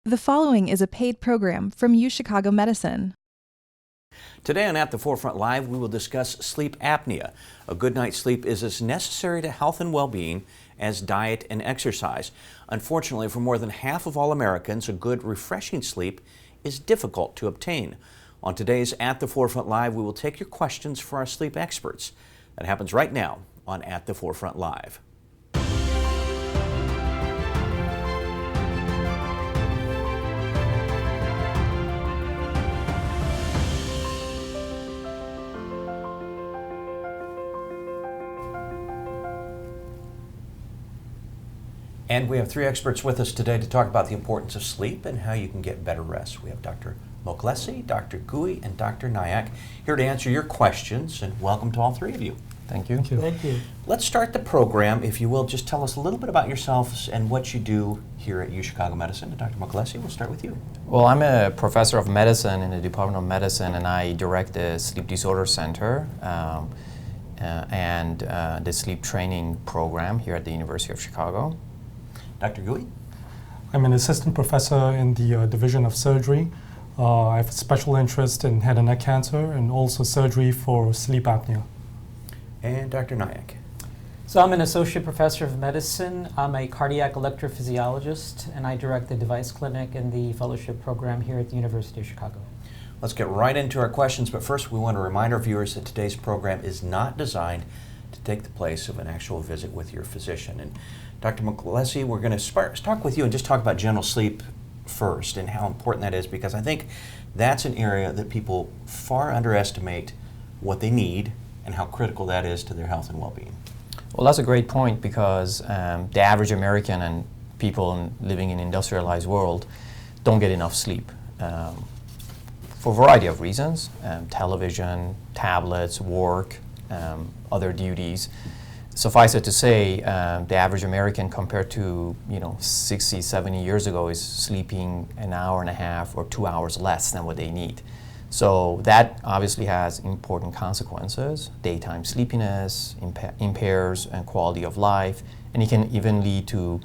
The following is a paid program from UChicago Medicine. Today on At the Forefront Live, we will discuss sleep apnea. A good night's sleep is as necessary to health and well-being as diet and exercise. Unfortunately, for more than half of all Americans, a good, refreshing sleep is difficult to obtain. On today's At the Forefront Live, we will take your questions for our sleep experts. That happens right now on At the Forefront Live. And we have three experts with us today to talk about the importance of sleep and how you can get better rest. We have Dr. Mokhlesi, Dr. Gooi, and Dr. Nayak here to answer your questions, and welcome to all three of you. Thank you. Thank you. Let's start the program. If you will, just tell us a little bit about yourselves and what you do here at UChicago Medicine. And Dr. Mokhlesi, we'll start with you. Well, I'm a professor of medicine in the Department of Medicine, and I direct the Sleep Disorder Center and the sleep training program here at the University of Chicago. Dr. Gooi? I'm an assistant professor in the Division of Surgery. I have a special interest in head and neck cancer and also surgery for sleep apnea. And Dr. Nayak? So I'm an associate professor of medicine. I'm a cardiac electrophysiologist, and I direct the device clinic and the fellowship program here at the University of Chicago. Let's get right into our questions, but first we want to remind our viewers that today's program is not designed to take the place of an actual visit with your physician. And Dr. Mokhlesi, we're going to start with you and just talk about general sleep first and how important that is, because I think that's an area that people far underestimate what they need and how critical that is to their health and well-being. Well, that's a great point, because the average American and people living in an industrialized world don't get enough sleep for a variety of reasons: television, tablets, work, other duties. Suffice it to say, the average American compared to 60, 70 years ago is sleeping an hour and a half or 2 hours less than what they need. So that obviously has important consequences. Daytime sleepiness impairs quality of life, and it can even lead to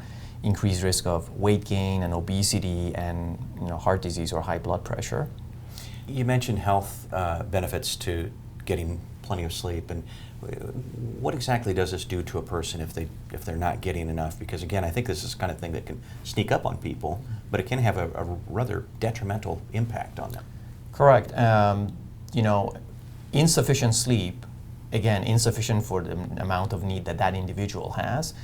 increased risk of weight gain and obesity and heart disease or high blood pressure. You mentioned health benefits to getting plenty of sleep, and what exactly does this do to a person if they're not getting enough? Because again, I think this is the kind of thing that can sneak up on people, but it can have a rather detrimental impact on them. Correct. Insufficient sleep, again, insufficient for the amount of need that individual has.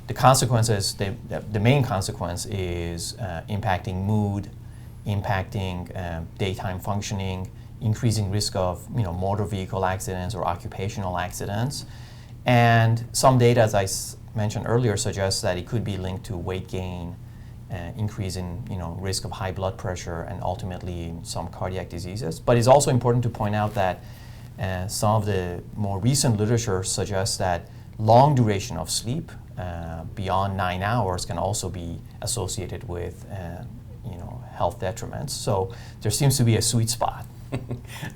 The consequences, the main consequence is impacting mood, impacting daytime functioning, increasing risk of motor vehicle accidents or occupational accidents. And some data, as I mentioned earlier, suggests that it could be linked to weight gain, increase in risk of high blood pressure, and ultimately some cardiac diseases. But it's also important to point out that some of the more recent literature suggests that long duration of sleep, beyond 9 hours, can also be associated with health detriments. So there seems to be a sweet spot.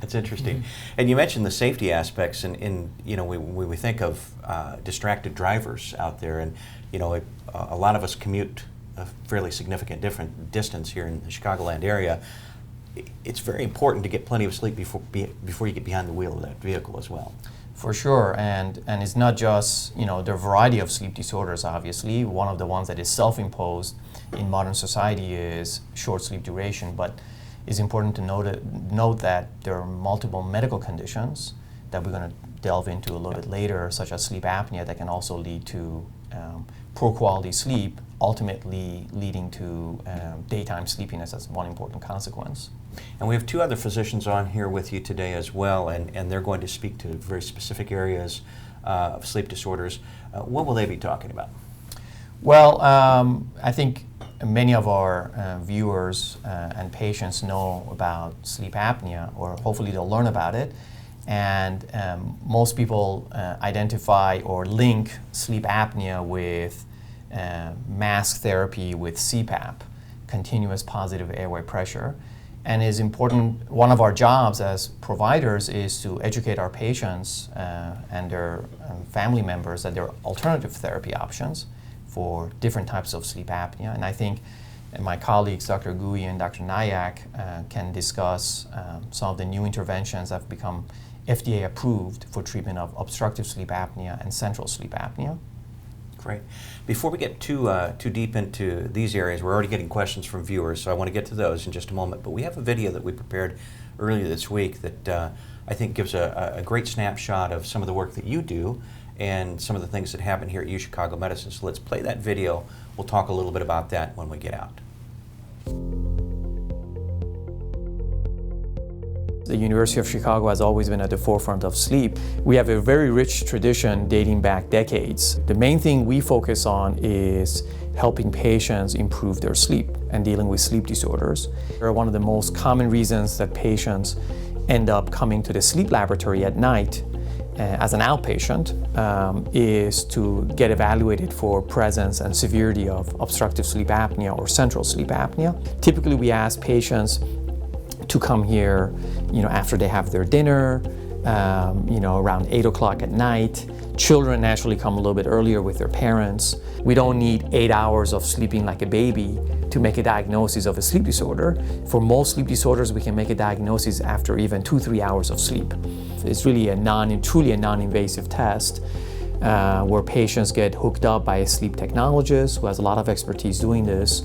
That's interesting. And you mentioned the safety aspects, and we think of distracted drivers out there, and a lot of us commute a fairly significant different distance here in the Chicagoland area. It's very important to get plenty of sleep before you get behind the wheel of that vehicle as well. For sure, and it's not just there are a variety of sleep disorders. Obviously, one of the ones that is self-imposed in modern society is short sleep duration, but it's important to note that there are multiple medical conditions that we're going to delve into a little bit later, such as sleep apnea, that can also lead to poor quality sleep, ultimately leading to daytime sleepiness as one important consequence. And we have two other physicians on here with you today as well, and they're going to speak to very specific areas of sleep disorders. What will they be talking about? Well, I think many of our viewers and patients know about sleep apnea, or hopefully they'll learn about it. And most people identify or link sleep apnea with mask therapy with Cpap, continuous positive airway pressure. And it's important, one of our jobs as providers is to educate our patients and their family members that there are alternative therapy options for different types of sleep apnea. And I think And my colleagues, Dr. Gooi and Dr. Nayak, can discuss some of the new interventions that have become FDA approved for treatment of obstructive sleep apnea and central sleep apnea. Great. Before we get too deep into these areas, we're already getting questions from viewers, so I want to get to those in just a moment. But we have a video that we prepared earlier this week that I think gives a great snapshot of some of the work that you do and some of the things that happen here at UChicago Medicine. So let's play that video. We'll talk a little bit about that when we get out. The University of Chicago has always been at the forefront of sleep. We have a very rich tradition dating back decades. The main thing we focus on is helping patients improve their sleep and dealing with sleep disorders. One of the most common reasons that patients end up coming to the sleep laboratory at night as an outpatient is to get evaluated for presence and severity of obstructive sleep apnea or central sleep apnea. Typically, we ask patients to come here, after they have their dinner, around 8 o'clock at night. Children naturally come a little bit earlier with their parents. We don't need 8 hours of sleeping like a baby to make a diagnosis of a sleep disorder. For most sleep disorders, we can make a diagnosis after even 2-3 hours of sleep. It's really truly a non-invasive test where patients get hooked up by a sleep technologist who has a lot of expertise doing this,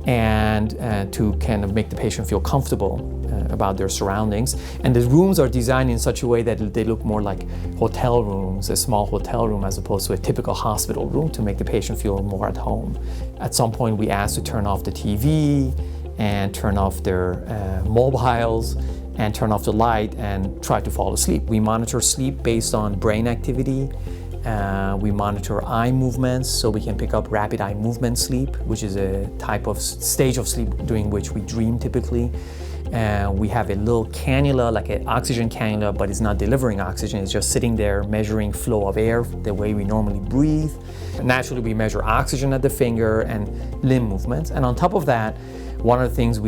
and to kind of make the patient feel comfortable about their surroundings. And the rooms are designed in such a way that they look more like hotel rooms, a small hotel room, as opposed to a typical hospital room, to make the patient feel more at home. At some point, we ask to turn off the TV and turn off their mobiles and turn off the light and try to fall asleep. We monitor sleep based on brain activity. We monitor eye movements, so we can pick up rapid eye movement sleep, which is a type of stage of sleep during which we dream typically. We have a little cannula, like an oxygen cannula, but it's not delivering oxygen. It's just sitting there measuring flow of air the way we normally breathe. Naturally, we measure oxygen at the finger and limb movements. And on top of that, one of the things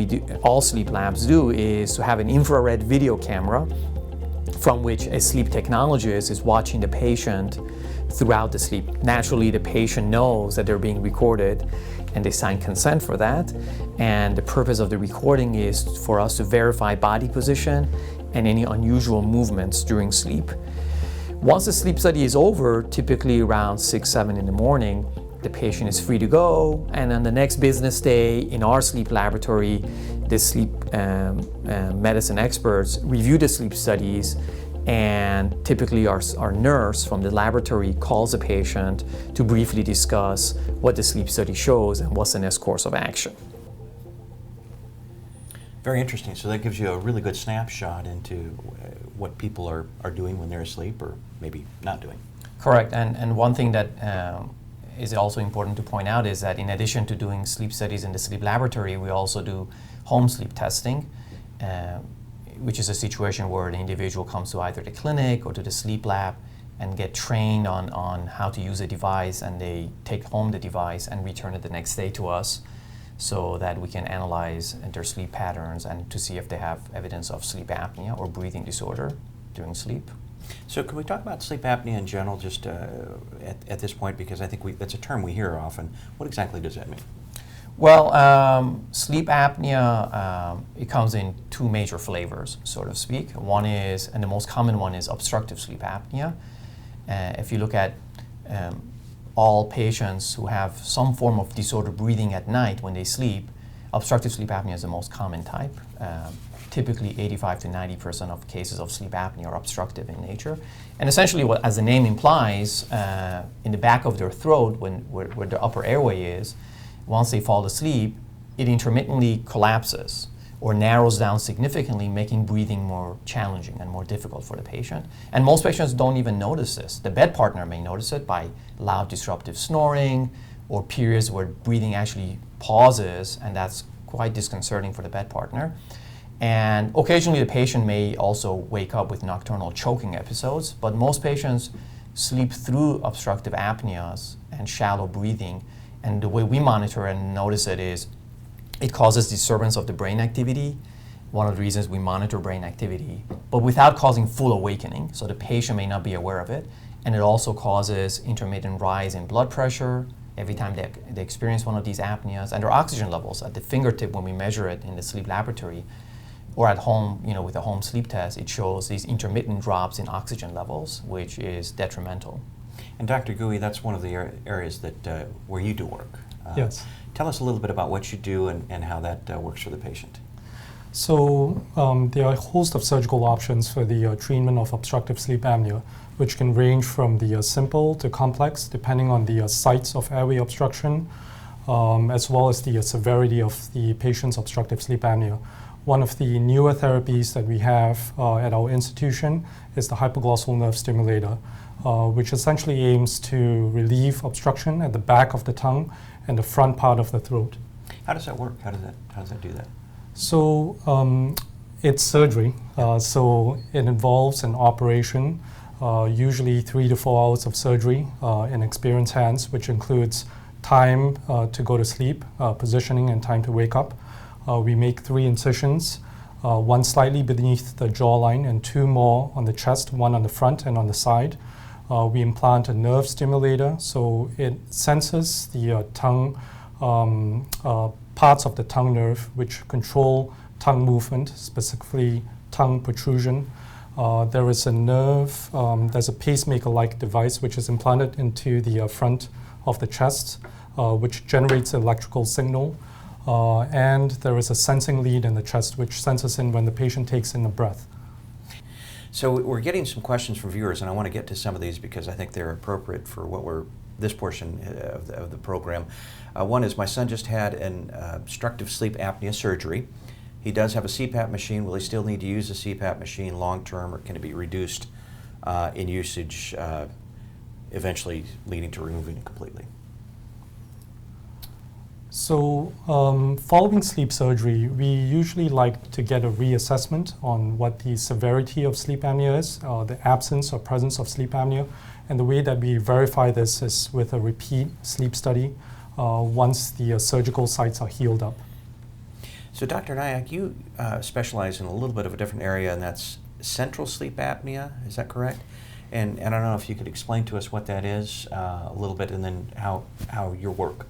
all sleep labs do is to have an infrared video camera from which a sleep technologist is watching the patient throughout the sleep. Naturally, the patient knows that they're being recorded and they sign consent for that. And the purpose of the recording is for us to verify body position and any unusual movements during sleep. Once the sleep study is over, typically around 6-7 in the morning, the patient is free to go, and on the next business day in our sleep laboratory, the sleep medicine experts review the sleep studies, and typically our nurse from the laboratory calls the patient to briefly discuss what the sleep study shows and what's the next course of action. Very interesting. So that gives you a really good snapshot into what people are doing when they're asleep or maybe not doing. Correct, and one thing that is also important to point out is that in addition to doing sleep studies in the sleep laboratory, we also do home sleep testing, which is a situation where the individual comes to either the clinic or to the sleep lab and get trained on how to use a device, and they take home the device and return it the next day to us so that we can analyze their sleep patterns and to see if they have evidence of sleep apnea or breathing disorder during sleep. So can we talk about sleep apnea in general just at this point, because I think that's a term we hear often. What exactly does that mean? Well, sleep apnea, it comes in two major flavors, so to speak. One is, and the most common one is obstructive sleep apnea. If you look at all patients who have some form of disordered breathing at night when they sleep, obstructive sleep apnea is the most common type. Typically 85 to 90% of cases of sleep apnea are obstructive in nature. And essentially, as the name implies, in the back of their throat, where the upper airway is, once they fall asleep, it intermittently collapses or narrows down significantly, making breathing more challenging and more difficult for the patient. And most patients don't even notice this. The bed partner may notice it by loud disruptive snoring or periods where breathing actually pauses, and that's quite disconcerting for the bed partner. And occasionally the patient may also wake up with nocturnal choking episodes, but most patients sleep through obstructive apneas and shallow breathing. And the way we monitor and notice it is it causes disturbance of the brain activity, one of the reasons we monitor brain activity, but without causing full awakening, so the patient may not be aware of it. And it also causes intermittent rise in blood pressure every time they experience one of these apneas, and their oxygen levels at the fingertip when we measure it in the sleep laboratory or at home, with a home sleep test, it shows these intermittent drops in oxygen levels, which is detrimental. And Dr. Gooi, that's one of the areas that where you do work. Yes. Tell us a little bit about what you do and how that works for the patient. So there are a host of surgical options for the treatment of obstructive sleep apnea, which can range from the simple to complex, depending on the sites of airway obstruction, as well as the severity of the patient's obstructive sleep apnea. One of the newer therapies that we have at our institution is the hypoglossal nerve stimulator, which essentially aims to relieve obstruction at the back of the tongue and the front part of the throat. How does that work? How does that do that? So it's surgery, so it involves an operation, usually 3 to 4 hours of surgery in experienced hands, which includes time to go to sleep, positioning, and time to wake up. We make 3 incisions, one slightly beneath the jawline and 2 more on the chest, one on the front and on the side. We implant a nerve stimulator, so it senses the tongue, parts of the tongue nerve which control tongue movement, specifically tongue protrusion. There is a nerve, there's a pacemaker-like device which is implanted into the front of the chest, which generates an electrical signal. And there is a sensing lead in the chest which senses in when the patient takes in a breath. So we're getting some questions from viewers, and I want to get to some of these because I think they're appropriate for this portion of the program. One is, my son just had an obstructive sleep apnea surgery. He does have a Cpap machine. Will he still need to use the Cpap machine long term, or can it be reduced in usage, eventually leading to removing it completely? So following sleep surgery, we usually like to get a reassessment on what the severity of sleep apnea is, the absence or presence of sleep apnea. And the way that we verify this is with a repeat sleep study once the surgical sites are healed up. So Dr. Nayak, you specialize in a little bit of a different area, and that's central sleep apnea, is that correct? And I don't know if you could explain to us what that is a little bit, and then how your work.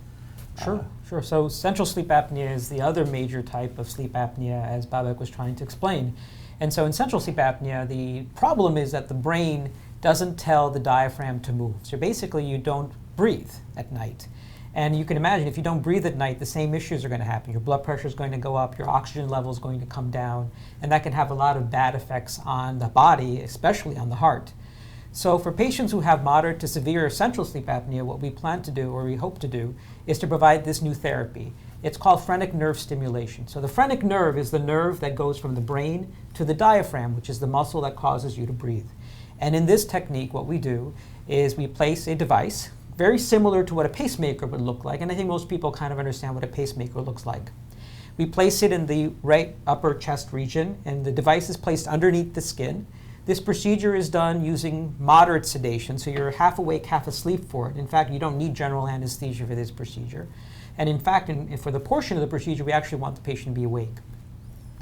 Sure. So central sleep apnea is the other major type of sleep apnea, as Babak was trying to explain. And so in central sleep apnea, the problem is that the brain doesn't tell the diaphragm to move. So basically you don't breathe at night. And you can imagine if you don't breathe at night, the same issues are going to happen. Your blood pressure is going to go up, your oxygen level is going to come down, and that can have a lot of bad effects on the body, especially on the heart. So for patients who have moderate to severe central sleep apnea, what we plan to do, or we hope to do, is to provide this new therapy. It's called phrenic nerve stimulation. So the phrenic nerve is the nerve that goes from the brain to the diaphragm, which is the muscle that causes you to breathe. And in this technique, what we do is we place a device very similar to what a pacemaker would look like, and I think most people kind of understand what a pacemaker looks like. We place it in the right upper chest region, and the device is placed underneath the skin. This procedure is done using moderate sedation, so you're half awake, half asleep for it. In fact, you don't need general anesthesia for this procedure. And in fact, for the portion of the procedure, we actually want the patient to be awake.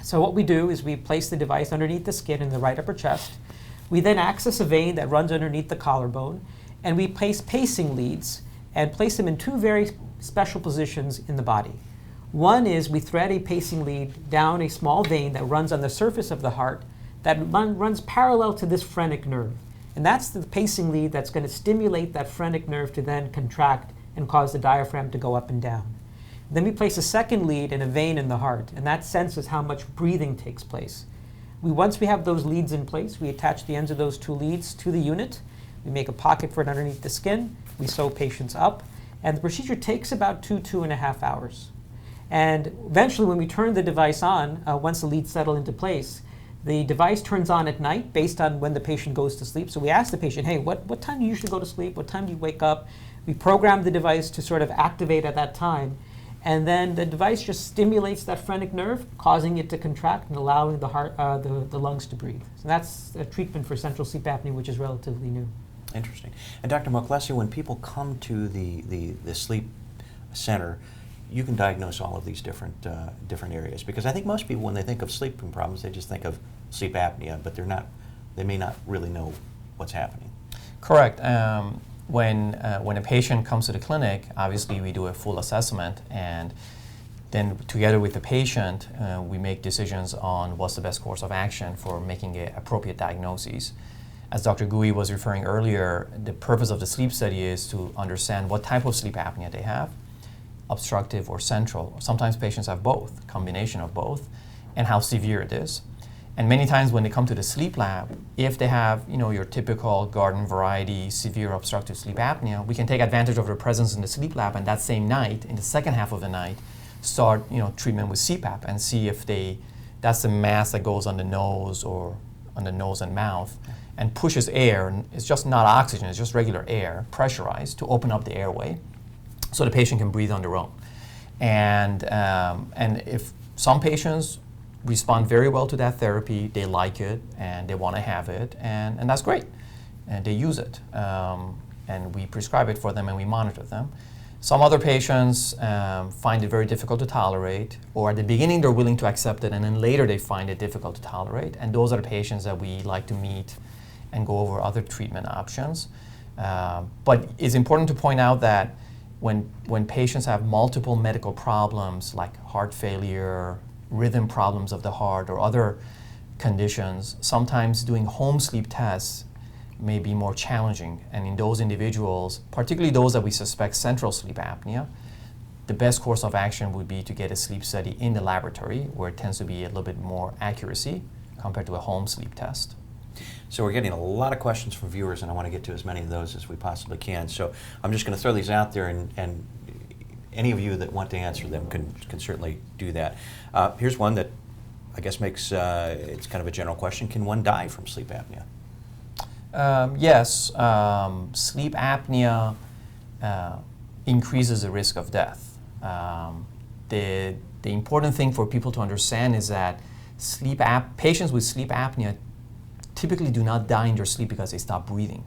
So what we do is we place the device underneath the skin in the right upper chest. We then access a vein that runs underneath the collarbone, and we place pacing leads and place them in 2 very special positions in the body. One is we thread a pacing lead down a small vein that runs on the surface of the heart that runs parallel to this phrenic nerve. And that's the pacing lead that's going to stimulate that phrenic nerve to then contract and cause the diaphragm to go up and down. Then we place a second lead in a vein in the heart, and that senses how much breathing takes place. Once we have those leads in place, we attach the ends of those 2 leads to the unit. We make a pocket for it underneath the skin. We sew patients up, and the procedure takes about 2.5 hours. And eventually when we turn the device on, once the leads settle into place, the device turns on at night based on when the patient goes to sleep. So we ask the patient, hey, what time do you usually go to sleep? What time do you wake up? We program the device to sort of activate at that time. And then the device just stimulates that phrenic nerve, causing it to contract and allowing the heart, the lungs to breathe. So that's a treatment for central sleep apnea, which is relatively new. Interesting. And Dr. Mokhlesi, when people come to the sleep center, you can diagnose all of these different areas, because I think most people, when they think of sleeping problems, they just think of sleep apnea, but they may not really know what's happening. Correct. when a patient comes to the clinic, obviously we do a full assessment, and then together with the patient, we make decisions on what's the best course of action for making an appropriate diagnosis. As Dr. Gooi was referring earlier, the purpose of the sleep study is to understand what type of sleep apnea they have, obstructive or central. Sometimes patients have both, combination of both, and how severe it is. And many times when they come to the sleep lab, if they have, your typical garden variety severe obstructive sleep apnea, we can take advantage of their presence in the sleep lab, and that same night, in the second half of the night, start, treatment with Cpap and see if that's the mask that goes on the nose or on the nose and mouth and pushes air, and it's just not oxygen, it's just regular air, pressurized, to open up the airway so the patient can breathe on their own. And if some patients respond very well to that therapy, they like it and they want to have it, and that's great. And they use it. And we prescribe it for them and we monitor them. Some other patients find it very difficult to tolerate, or at the beginning they're willing to accept it and then later they find it difficult to tolerate. And those are the patients that we like to meet and go over other treatment options. But it's important to point out that when patients have multiple medical problems like heart failure, rhythm problems of the heart, or other conditions, sometimes doing home sleep tests may be more challenging. And in those individuals, particularly those that we suspect central sleep apnea, the best course of action would be to get a sleep study in the laboratory, where it tends to be a little bit more accuracy compared to a home sleep test. So we're getting a lot of questions from viewers, and I want to get to as many of those as we possibly can. So I'm just going to throw these out there, and any of you that want to answer them can certainly do that. Here's one that I guess makes, it's kind of a general question. Can one die from sleep apnea? Yes, sleep apnea increases the risk of death. The important thing for people to understand is that patients with sleep apnea typically do not die in their sleep because they stop breathing.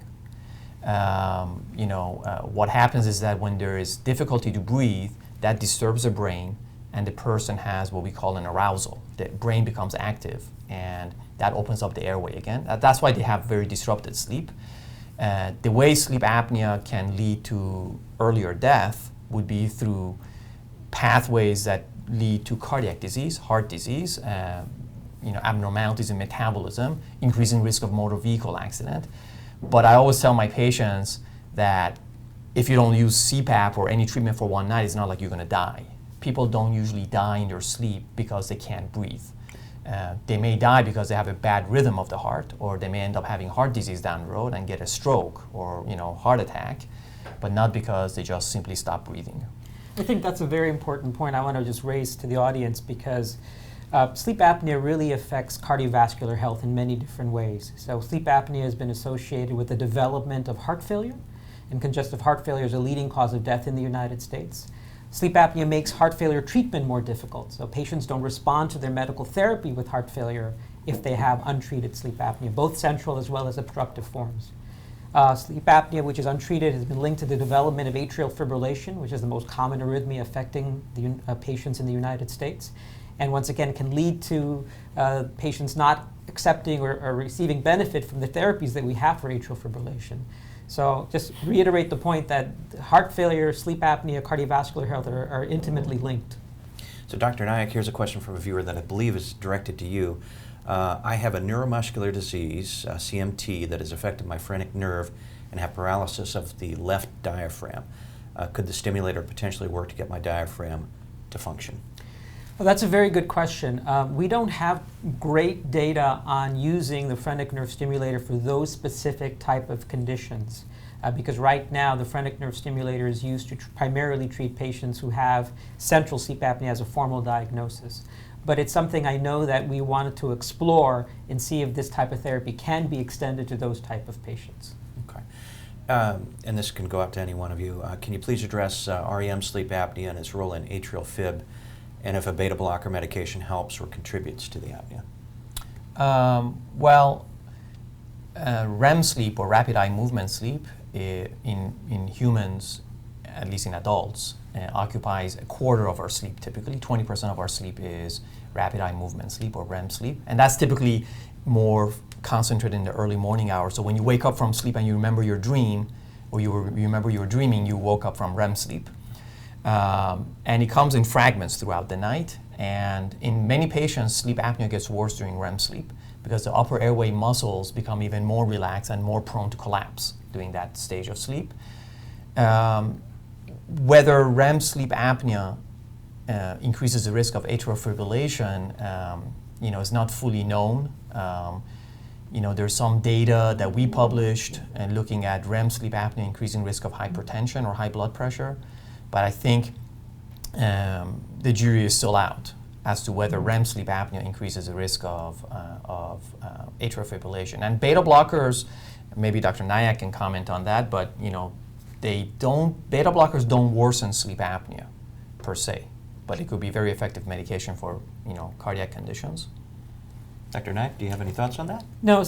What happens is that when there is difficulty to breathe, that disturbs the brain, and the person has what we call an arousal. The brain becomes active, and that opens up the airway again. That's why they have very disrupted sleep. The way sleep apnea can lead to earlier death would be through pathways that lead to cardiac disease, heart disease, abnormalities in metabolism, increasing risk of motor vehicle accident. But I always tell my patients that if you don't use Cpap or any treatment for one night, it's not like you're going to die. People don't usually die in their sleep because they can't breathe. They may die because they have a bad rhythm of the heart, or they may end up having heart disease down the road and get a stroke or heart attack, but not because they just simply stop breathing. I think that's a very important point I want to just raise to the audience, because sleep apnea really affects cardiovascular health in many different ways. So sleep apnea has been associated with the development of heart failure, and congestive heart failure is a leading cause of death in the United States. Sleep apnea makes heart failure treatment more difficult. So patients don't respond to their medical therapy with heart failure if they have untreated sleep apnea, both central as well as obstructive forms. Sleep apnea, which is untreated, has been linked to the development of atrial fibrillation, which is the most common arrhythmia affecting the patients in the United States. And once again, can lead to patients not accepting or receiving benefit from the therapies that we have for atrial fibrillation. So just reiterate the point that heart failure, sleep apnea, cardiovascular health are intimately linked. So Dr. Nayak, here's a question from a viewer that I believe is directed to you. I have a neuromuscular disease, CMT, that has affected my phrenic nerve and have paralysis of the left diaphragm. Could the stimulator potentially work to get my diaphragm to function? Well, that's a very good question. We don't have great data on using the phrenic nerve stimulator for those specific type of conditions, because right now the phrenic nerve stimulator is used to primarily treat patients who have central sleep apnea as a formal diagnosis. But it's something I know that we wanted to explore and see if this type of therapy can be extended to those type of patients. Okay. And this can go up to any one of you. Can you please address REM sleep apnea and its role in atrial fib, and if a beta blocker medication helps or contributes to the apnea? REM sleep, or rapid eye movement sleep, in humans, at least in adults, occupies a quarter of our sleep. Typically 20% of our sleep is rapid eye movement sleep, or REM sleep, and that's typically more concentrated in the early morning hours. So when you wake up from sleep and you remember your dream, or you remember you were dreaming, you woke up from REM sleep. And it comes in fragments throughout the night. And in many patients, sleep apnea gets worse during REM sleep because the upper airway muscles become even more relaxed and more prone to collapse during that stage of sleep. Whether REM sleep apnea increases the risk of atrial fibrillation, is not fully known. There's some data that we published and looking at REM sleep apnea increasing risk of hypertension or high blood pressure, but I think the jury is still out as to whether REM sleep apnea increases the risk of atrial fibrillation. And beta blockers, maybe Dr. Nayak can comment on that, but beta blockers don't worsen sleep apnea per se, but it could be very effective medication for cardiac conditions. Dr. Nayak, do you have any thoughts on that? No,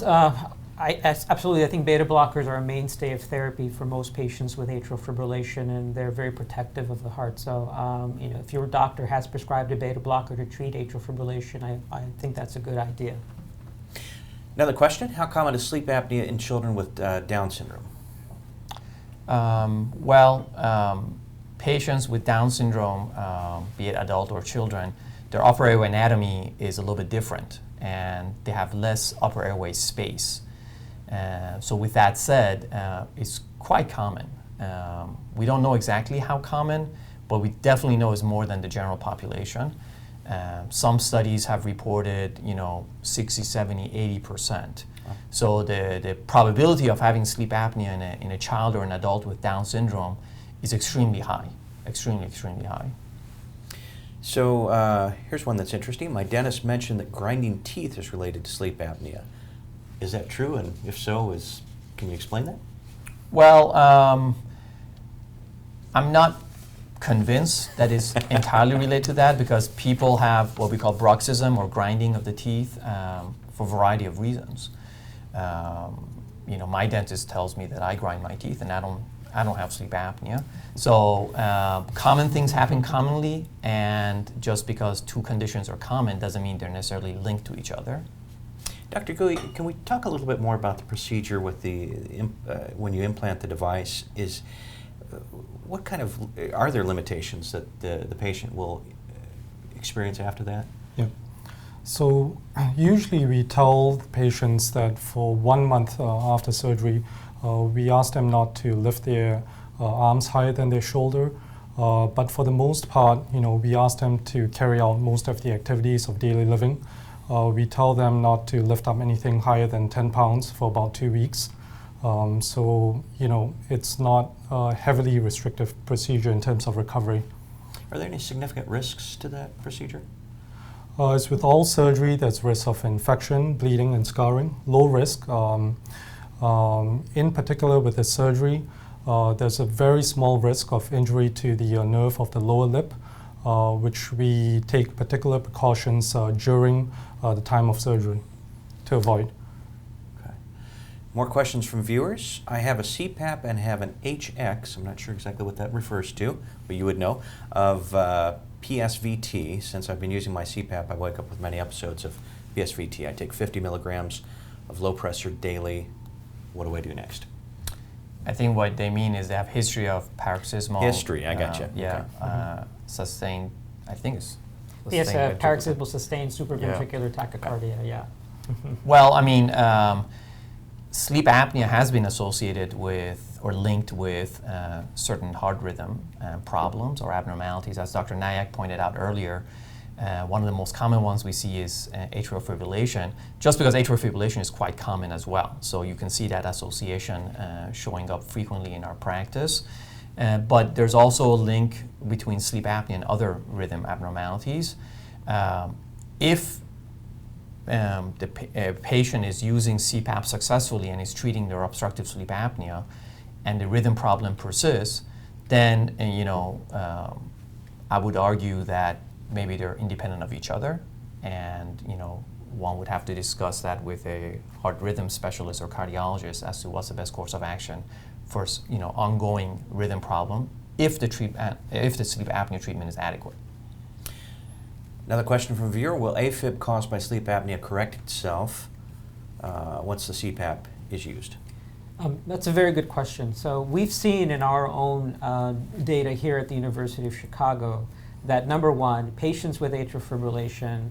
absolutely. I think beta blockers are a mainstay of therapy for most patients with atrial fibrillation, and they're very protective of the heart. So, if your doctor has prescribed a beta blocker to treat atrial fibrillation, I think that's a good idea. Another question, how common is sleep apnea in children with Down syndrome? Patients with Down syndrome, be it adult or children, their upper airway anatomy is a little bit different, and they have less upper airway space. So with that said, it's quite common. We don't know exactly how common, but we definitely know it's more than the general population. Some studies have reported, 60, 70, 80%. So the probability of having sleep apnea in a child or an adult with Down syndrome is extremely high, extremely high. So here's one that's interesting. My dentist mentioned that grinding teeth is related to sleep apnea. Is that true? And if so, can you explain that? Well, I'm not convinced that it's entirely related to that, because people have what we call bruxism or grinding of the teeth for a variety of reasons. My dentist tells me that I grind my teeth and I don't have sleep apnea. So common things happen commonly, and just because two conditions are common doesn't mean they're necessarily linked to each other. Dr. Gooi, can we talk a little bit more about the procedure with when you implant the device? What kind of, are there limitations that the patient will experience after that? Yeah. So usually we tell the patients that for 1 month after surgery, we ask them not to lift their arms higher than their shoulder. But for the most part, we ask them to carry out most of the activities of daily living. We tell them not to lift up anything higher than 10 pounds for about 2 weeks. So, it's not a heavily restrictive procedure in terms of recovery. Are there any significant risks to that procedure? As with all surgery, there's risk of infection, bleeding, and scarring. Low risk. In particular with the surgery, there's a very small risk of injury to the nerve of the lower lip, which we take particular precautions during the time of surgery to avoid. Okay. More questions from viewers. I have a Cpap and have an HX, I'm not sure exactly what that refers to, but you would know, of PSVT. Since I've been using my Cpap, I wake up with many episodes of PSVT. I take 50 milligrams of low pressure daily. What do I do next? I think what they mean is they have history of paroxysmal. History, I gotcha. Yeah, okay. Sustained, I think it's Yes, sustained paroxysmal sustained supraventricular tachycardia, yeah. Well, sleep apnea has been associated with or linked with certain heart rhythm problems or abnormalities. As Dr. Nayak pointed out earlier, one of the most common ones we see is atrial fibrillation, just because atrial fibrillation is quite common as well. So you can see that association showing up frequently in our practice. But there's also a link between sleep apnea and other rhythm abnormalities. If the patient is using Cpap successfully and is treating their obstructive sleep apnea, and the rhythm problem persists, then I would argue that maybe they're independent of each other, and one would have to discuss that with a heart rhythm specialist or cardiologist as to what's the best course of action for ongoing rhythm problem if the sleep apnea treatment is adequate. Another question from a viewer: will Afib caused by sleep apnea correct itself once the Cpap is used? That's a very good question. So we've seen in our own data here at the University of Chicago that, number one, patients with atrial fibrillation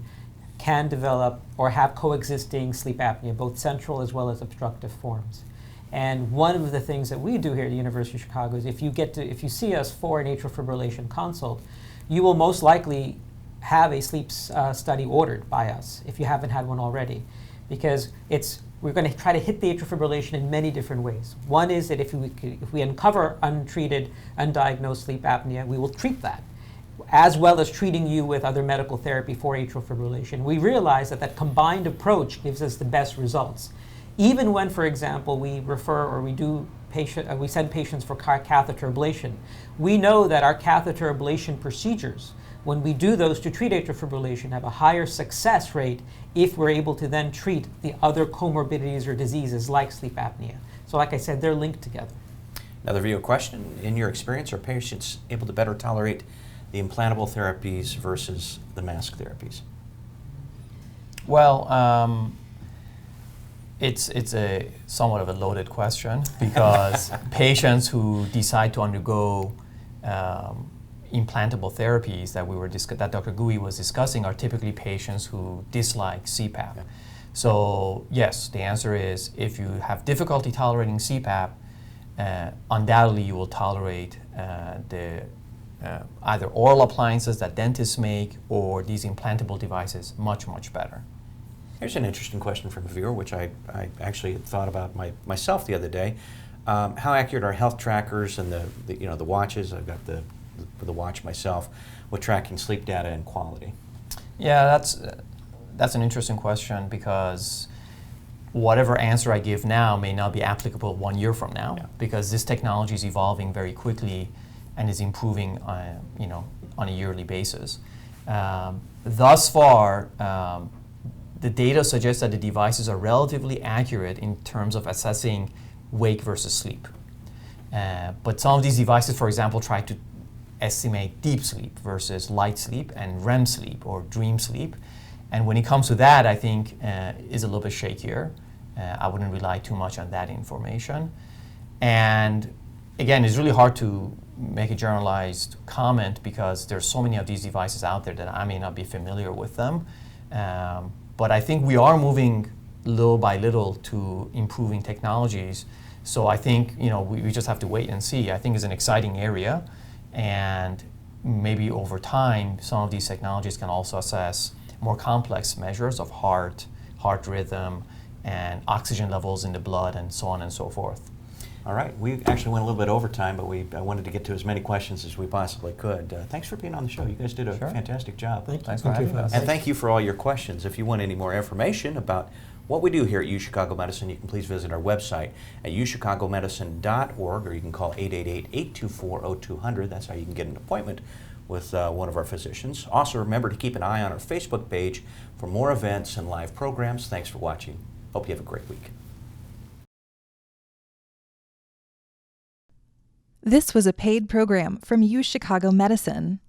can develop or have coexisting sleep apnea, both central as well as obstructive forms. And one of the things that we do here at the University of Chicago is if you see us for an atrial fibrillation consult, you will most likely have a sleep study ordered by us if you haven't had one already, because we're going to try to hit the atrial fibrillation in many different ways. One is that if we uncover untreated, undiagnosed sleep apnea, we will treat that, as well as treating you with other medical therapy for atrial fibrillation. We realize that combined approach gives us the best results. Even when, for example, we refer or we send patients for catheter ablation, we know that our catheter ablation procedures, when we do those to treat atrial fibrillation, have a higher success rate if we're able to then treat the other comorbidities or diseases like sleep apnea. So like I said, they're linked together. Another viewer question. In your experience, are patients able to better tolerate the implantable therapies versus the mask therapies? Well, it's a somewhat of a loaded question because patients who decide to undergo implantable therapies that Dr. Gooi was discussing are typically patients who dislike Cpap. Yeah. So yes, the answer is if you have difficulty tolerating Cpap, undoubtedly you will tolerate the either oral appliances that dentists make or these implantable devices much, much better. Here's an interesting question from a viewer, which I actually had thought about myself the other day. How accurate are health trackers and the watches? I've got the watch myself with tracking sleep data and quality. Yeah, that's an interesting question because whatever answer I give now may not be applicable 1 year from now because this technology is evolving very quickly and is improving on a yearly basis. Thus far, the data suggests that the devices are relatively accurate in terms of assessing wake versus sleep. But some of these devices, for example, try to estimate deep sleep versus light sleep and Rem sleep or dream sleep. And when it comes to that, I think is a little bit shakier. I wouldn't rely too much on that information. And again, it's really hard to make a generalized comment because there's so many of these devices out there that I may not be familiar with them. But I think we are moving little by little to improving technologies. So I think we just have to wait and see. I think it's an exciting area, and maybe over time, some of these technologies can also assess more complex measures of heart rhythm, and oxygen levels in the blood, and so on and so forth. All right, we actually went a little bit over time, but I wanted to get to as many questions as we possibly could. Thanks for being on the show. You guys did a fantastic job. Thanks for having us. And thank you for all your questions. If you want any more information about what we do here at UChicago Medicine, you can please visit our website at uchicagomedicine.org, or you can call 888-824-0200. That's how you can get an appointment with one of our physicians. Also, remember to keep an eye on our Facebook page for more events and live programs. Thanks for watching. Hope you have a great week. This was a paid program from UChicago Medicine.